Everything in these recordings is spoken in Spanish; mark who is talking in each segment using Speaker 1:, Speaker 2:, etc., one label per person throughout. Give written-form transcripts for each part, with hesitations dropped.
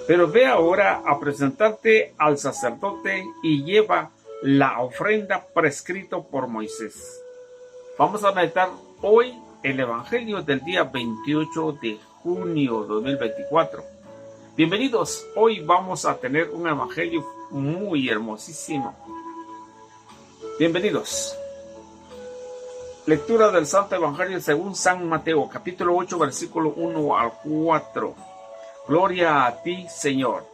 Speaker 1: Pero ve ahora a presentarte al sacerdote y lleva la ofrenda prescrita por Moisés. Vamos a meditar hoy el Evangelio del día 28 de junio de 2024. Bienvenidos, hoy vamos a tener un Evangelio muy hermosísimo. Bienvenidos. Lectura del Santo Evangelio según San Mateo, capítulo 8, versículo 1 al 4. Gloria a ti, Señor.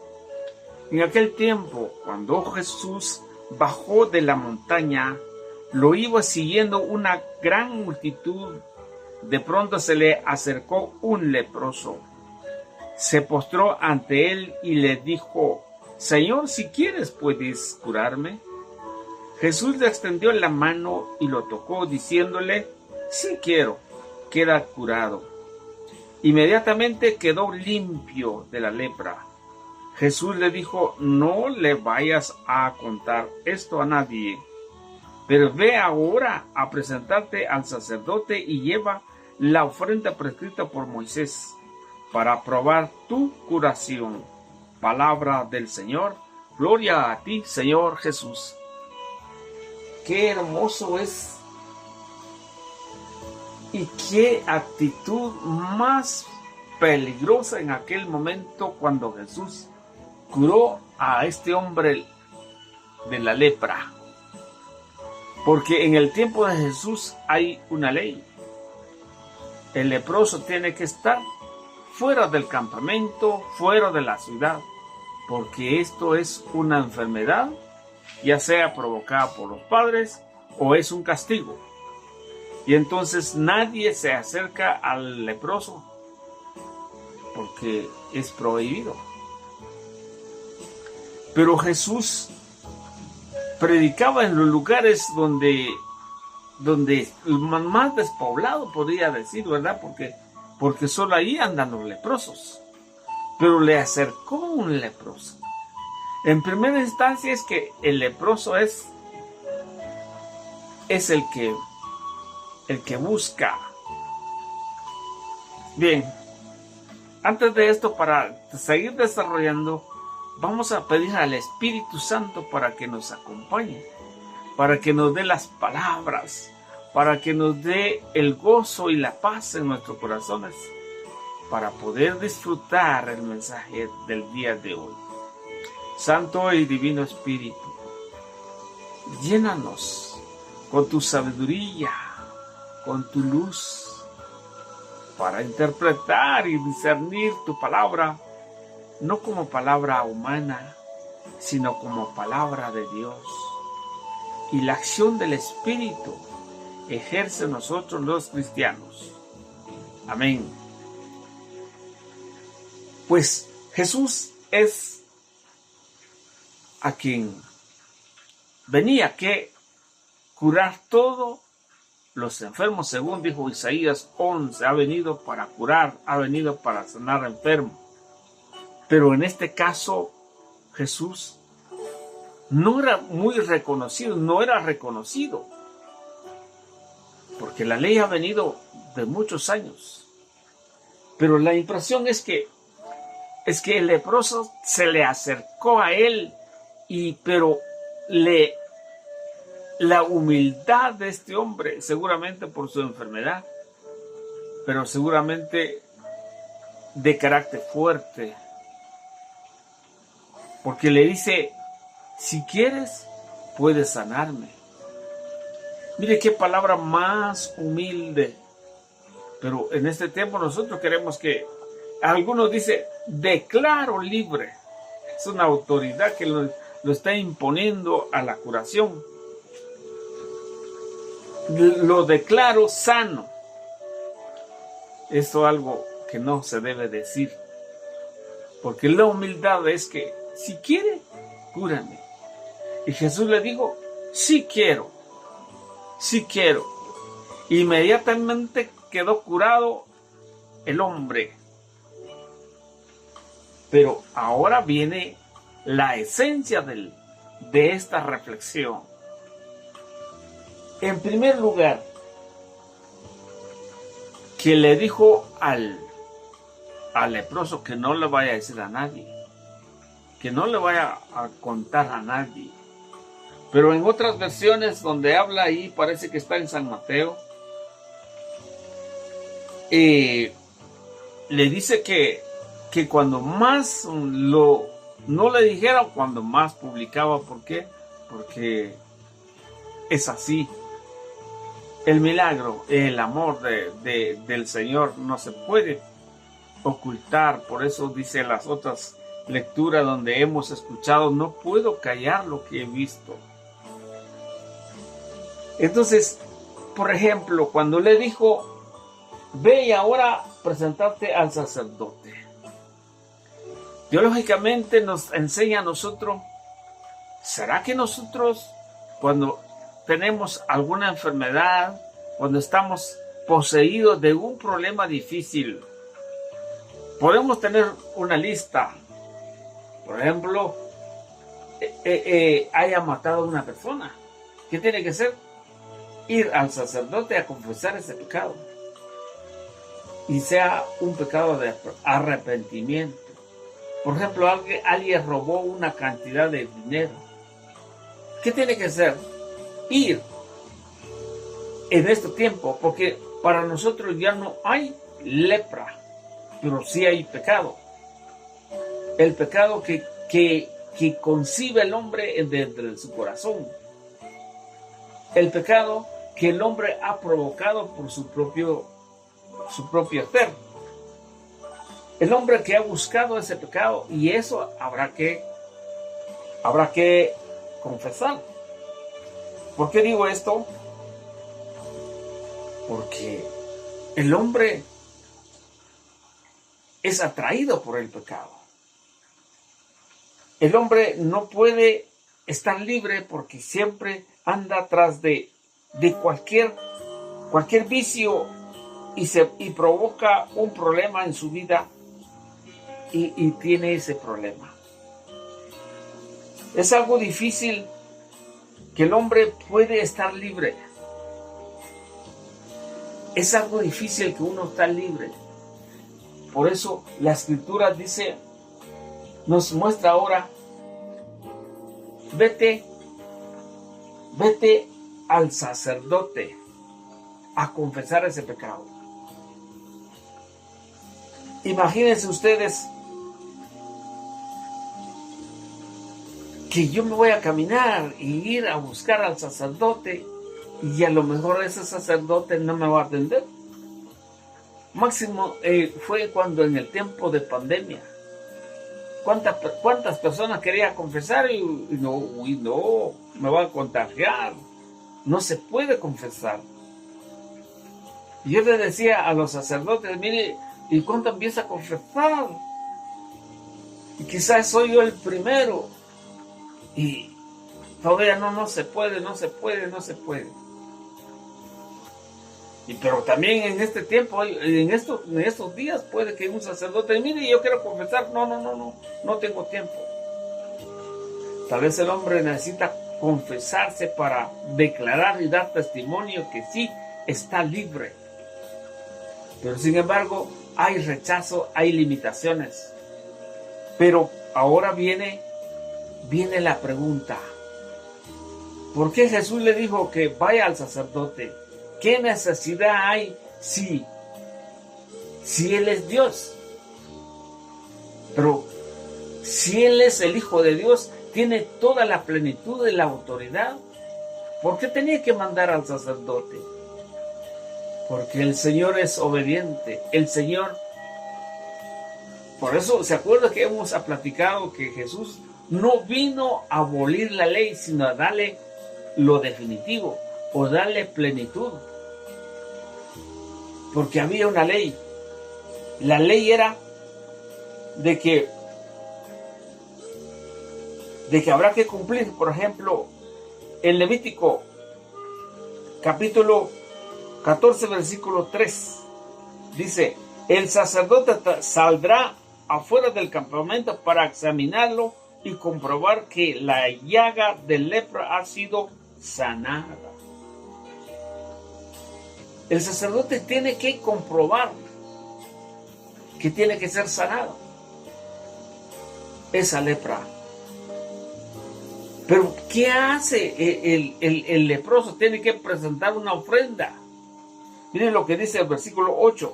Speaker 1: En aquel tiempo, cuando Jesús bajó de la montaña, lo iba siguiendo una gran multitud. De pronto se le acercó un leproso. Se postró ante él y le dijo: Señor, si quieres, puedes curarme. Jesús le extendió la mano y lo tocó, diciéndole: sí quiero, queda curado. Inmediatamente quedó limpio de la lepra. Jesús le dijo: no le vayas a contar esto a nadie, pero ve ahora a presentarte al sacerdote y lleva la ofrenda prescrita por Moisés para probar tu curación. Palabra del Señor. Gloria a ti, Señor Jesús. Qué hermoso es y qué actitud más peligrosa en aquel momento cuando Jesús curó a este hombre de la lepra. Porque en el tiempo de Jesús hay una ley. El leproso tiene que estar fuera del campamento, fuera de la ciudad, porque esto es una enfermedad, ya sea provocada por los padres o es un castigo. Y entonces nadie se acerca al leproso porque es prohibido. Pero Jesús predicaba en los lugares donde más despoblado, podría decir, ¿verdad? Porque solo ahí andan los leprosos. Pero le acercó un leproso. En primera instancia es que el leproso es el que busca. Bien, antes de esto, para seguir desarrollando, vamos a pedir al Espíritu Santo para que nos acompañe, para que nos dé las palabras, para que nos dé el gozo y la paz en nuestros corazones, para poder disfrutar el mensaje del día de hoy. Santo y Divino Espíritu, llénanos con tu sabiduría, con tu luz, para interpretar y discernir tu palabra, no como palabra humana, sino como palabra de Dios. Y la acción del Espíritu ejerce en nosotros los cristianos. Amén. Pues Jesús es a quien venía que curar todos los enfermos, según dijo Isaías 11, ha venido para curar, ha venido para sanar enfermos. Pero en este caso, Jesús no era muy reconocido, no era reconocido, porque la ley ha venido de muchos años. Pero la impresión es que el leproso se le acercó a él, pero la humildad de este hombre, seguramente por su enfermedad, pero seguramente de carácter fuerte, porque le dice: si quieres, puedes sanarme. Mire qué palabra más humilde. Pero en este tiempo nosotros queremos que, algunos dicen, declaro libre. Es una autoridad que lo está imponiendo a la curación. Lo declaro sano. Esto es algo que no se debe decir. Porque la humildad es que, si quiere, cúrame. Y Jesús le dijo: sí quiero, sí quiero. Inmediatamente quedó curado el hombre. Pero ahora viene la esencia de esta reflexión. En primer lugar, que le dijo al leproso que no le vaya a decir a nadie. que no le vaya a contar a nadie. Pero en otras versiones donde habla ahí, parece que está en San Mateo, le dice que cuando más no le dijera, cuando más publicaba. ¿Por qué? Porque es así. El milagro, el amor del Señor no se puede ocultar. Por eso dice las otras lecturas donde hemos escuchado, no puedo callar lo que he visto. Entonces, por ejemplo, cuando le dijo, ve y ahora presentarte al sacerdote. Teológicamente nos enseña a nosotros, ¿será que nosotros cuando tenemos alguna enfermedad, cuando estamos poseídos de un problema difícil, podemos tener una lista? Por ejemplo, haya matado a una persona. ¿Qué tiene que hacer? Ir al sacerdote a confesar ese pecado. Y sea un pecado de arrepentimiento. Por ejemplo, alguien robó una cantidad de dinero. ¿Qué tiene que hacer? Ir en este tiempo, porque para nosotros ya no hay lepra, pero sí hay pecado. El pecado que concibe el hombre dentro de su corazón. El pecado que el hombre ha provocado por su propio ser. El hombre que ha buscado ese pecado, y eso habrá que confesar. ¿Por qué digo esto? Porque el hombre es atraído por el pecado. El hombre no puede estar libre porque siempre anda atrás de cualquier vicio y provoca un problema en su vida y tiene ese problema. Es algo difícil que el hombre puede estar libre. Es algo difícil que uno está libre. Por eso la Escritura nos muestra ahora, vete al sacerdote a confesar ese pecado. Imagínense ustedes que yo me voy a caminar y ir a buscar al sacerdote y a lo mejor ese sacerdote no me va a atender. Máximo fue cuando en el tiempo de pandemia. ¿Cuántas personas querían confesar y no, me va a contagiar? No se puede confesar. Y yo le decía a los sacerdotes, mire, ¿y cuándo empieza a confesar? Y quizás soy yo el primero. Y todavía no se puede. Pero también en este tiempo, en estos días, puede que un sacerdote, mire, yo quiero confesar, no tengo tiempo. Tal vez el hombre necesita confesarse para declarar y dar testimonio que sí está libre. Pero sin embargo, hay rechazo, hay limitaciones. Pero ahora viene la pregunta. ¿Por qué Jesús le dijo que vaya al sacerdote? ¿Qué necesidad hay si Él es Dios? Pero si Él es el Hijo de Dios, tiene toda la plenitud de la autoridad. ¿Por qué tenía que mandar al sacerdote? Porque el Señor es obediente. El Señor, por eso, ¿se acuerda que hemos platicado que Jesús no vino a abolir la ley, sino a darle lo definitivo o darle plenitud? Porque había una ley. La ley era de que habrá que cumplir, por ejemplo, en Levítico capítulo 14, versículo 3, dice, el sacerdote saldrá afuera del campamento para examinarlo y comprobar que la llaga de lepra ha sido sanada. El sacerdote tiene que comprobar que tiene que ser sanado. esa lepra. Pero ¿qué hace el leproso? Tiene que presentar una ofrenda. Miren lo que dice el versículo 8.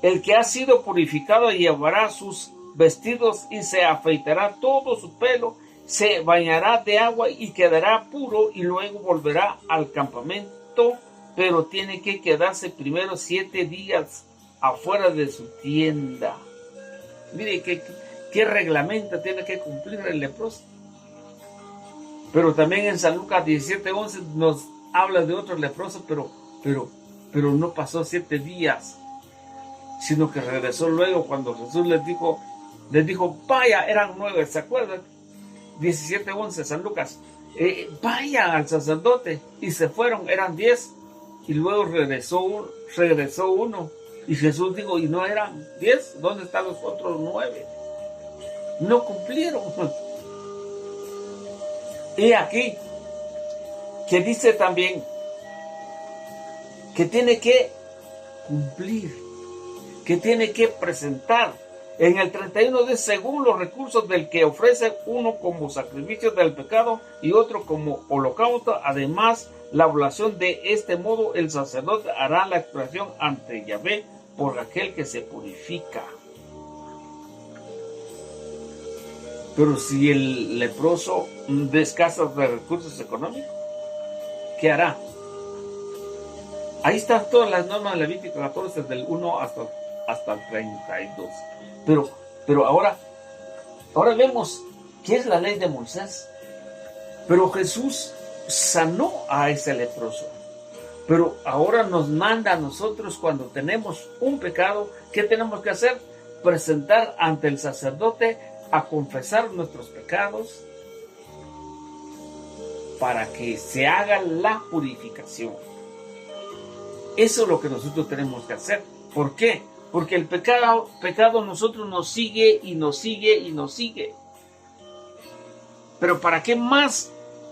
Speaker 1: El que ha sido purificado llevará sus vestidos y se afeitará todo su pelo, se bañará de agua y quedará puro, y luego volverá al campamento, pero tiene que quedarse primero 7 días afuera de su tienda. Mire qué reglamento tiene que cumplir el leproso. Pero también en San Lucas 17:11 nos habla de otro leproso, pero no pasó 7 días, sino que regresó luego cuando Jesús les dijo, vaya, eran 9, ¿se acuerdan? 17:11, San Lucas, vaya al sacerdote, y se fueron, eran 10, y luego regresó uno, y Jesús dijo, ¿y no eran 10? ¿Dónde están los otros 9? No cumplieron. Y aquí, que dice también, que tiene que cumplir, que tiene que presentar. En el 31 dice, según los recursos del que ofrece, uno como sacrificio del pecado y otro como holocausto. Además, la oblación de este modo, el sacerdote hará la expiación ante Yahvé por aquel que se purifica. Pero si el leproso escasa de recursos económicos, ¿qué hará? Ahí están todas las normas de Levítico 14, del 1 hasta el 32. Pero ahora vemos qué es la ley de Moisés. Pero Jesús sanó a ese leproso. Pero ahora nos manda a nosotros, cuando tenemos un pecado, ¿qué tenemos que hacer? Presentar ante el sacerdote a confesar nuestros pecados para que se haga la purificación. Eso es lo que nosotros tenemos que hacer. ¿Por qué? Porque el pecado nosotros nos sigue y nos sigue y nos sigue. Pero ¿para qué más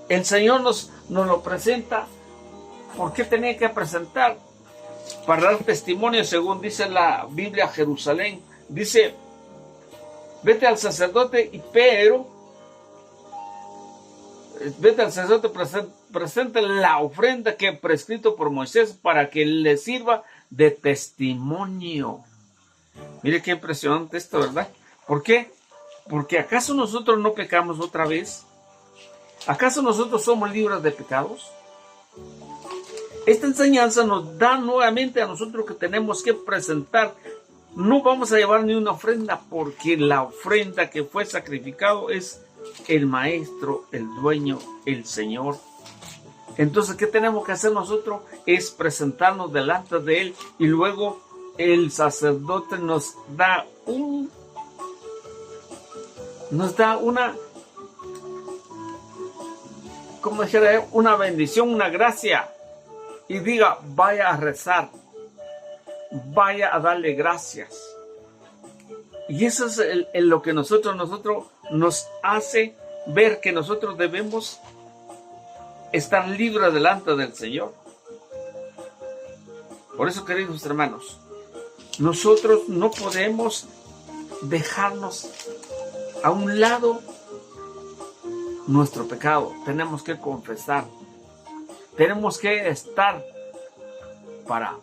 Speaker 1: el Señor nos lo presenta? ¿Por qué tenía que presentar? Para dar testimonio, según dice la Biblia, Jerusalén. Dice, vete al sacerdote, presenta la ofrenda que prescrito por Moisés para que le sirva de testimonio. Mire qué impresionante esto, ¿verdad? ¿Por qué? Porque ¿acaso nosotros no pecamos otra vez? ¿Acaso nosotros somos libres de pecados? Esta enseñanza nos da nuevamente a nosotros que tenemos que presentar. No vamos a llevar ni una ofrenda, porque la ofrenda que fue sacrificado es el Maestro, el Dueño, el Señor. Entonces, ¿qué tenemos que hacer nosotros? Es presentarnos delante de Él, y luego el sacerdote nos da una, como dijera, una bendición, una gracia, y diga, vaya a rezar, vaya a darle gracias. Y eso es lo que nosotros nos hace ver que nosotros debemos estar libres delante del Señor. Por eso, queridos hermanos, nosotros no podemos dejarnos a un lado nuestro pecado. Tenemos que confesar. Tenemos que estar para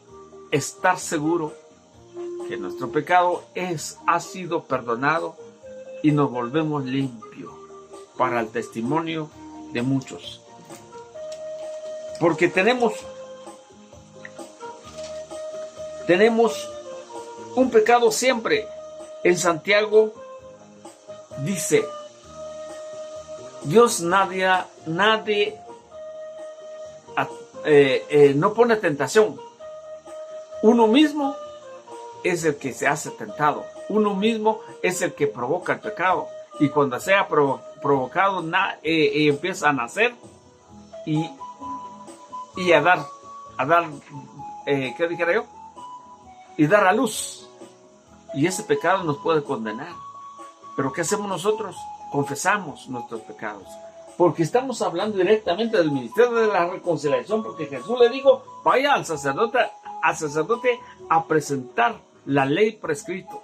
Speaker 1: estar seguro que nuestro pecado ha sido perdonado, y nos volvemos limpios para el testimonio de muchos. Porque tenemos un pecado siempre. En Santiago dice, Dios nadie no pone tentación. Uno mismo es el que se hace tentado. Uno mismo es el que provoca el pecado. Y cuando sea provocado, empieza a nacer y a dar, ¿qué dijera yo? Y dar a luz. Y ese pecado nos puede condenar. Pero ¿qué hacemos nosotros? Confesamos nuestros pecados. Porque estamos hablando directamente del ministerio de la reconciliación, porque Jesús le dijo, vaya al sacerdote a presentar la ley prescrito.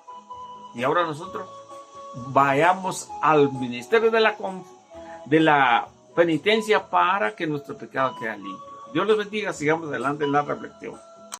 Speaker 1: Y ahora nosotros vayamos al ministerio de la penitencia para que nuestro pecado quede limpio. Dios les bendiga, sigamos adelante en la reflexión.